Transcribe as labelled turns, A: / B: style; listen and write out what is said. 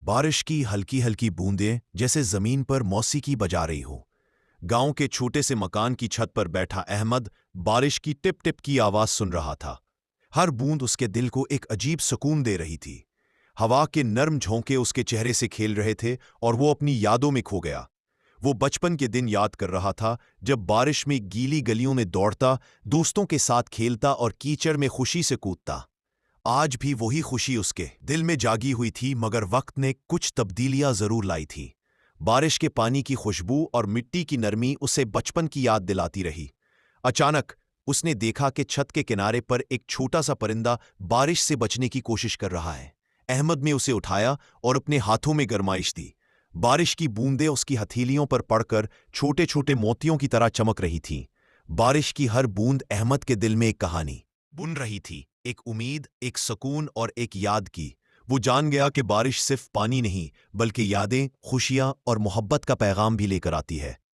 A: بارش کی ہلکی ہلکی بوندیں جیسے زمین پر موسیقی بجا رہی ہو۔ گاؤں کے چھوٹے سے مکان کی چھت پر بیٹھا احمد بارش کی ٹپ ٹپ کی آواز سن رہا تھا۔ ہر بوند اس کے دل کو ایک عجیب سکون دے رہی تھی۔ ہوا کے نرم جھونکے اس کے چہرے سے کھیل رہے تھے اور وہ اپنی یادوں میں کھو گیا۔ وہ بچپن کے دن یاد کر رہا تھا جب بارش میں گیلی گلیوں میں دوڑتا، دوستوں کے ساتھ کھیلتا اور کیچڑ میں خوشی سے کودتا۔ آج بھی وہی خوشی اس کے دل میں جاگی ہوئی تھی، مگر وقت نے کچھ تبدیلیاں ضرور لائی تھی۔ بارش کے پانی کی خوشبو اور مٹی کی نرمی اسے بچپن کی یاد دلاتی رہی۔ اچانک اس نے دیکھا کہ چھت کے کنارے پر ایک چھوٹا سا پرندہ بارش سے بچنے کی کوشش کر رہا ہے۔ احمد نے اسے اٹھایا اور اپنے ہاتھوں میں گرمائش دی۔ بارش کی بوندیں اس کی ہتھیلیوں پر پڑ کر چھوٹے چھوٹے موتیوں کی طرح چمک رہی تھیں۔ بارش کی ہر بوند احمد کے دل میں ایک کہانی بن رہی تھی، ایک امید، ایک سکون اور ایک یاد کی۔ وہ جان گیا کہ بارش صرف پانی نہیں بلکہ یادیں، خوشیاں اور محبت کا پیغام بھی لے کر آتی ہے۔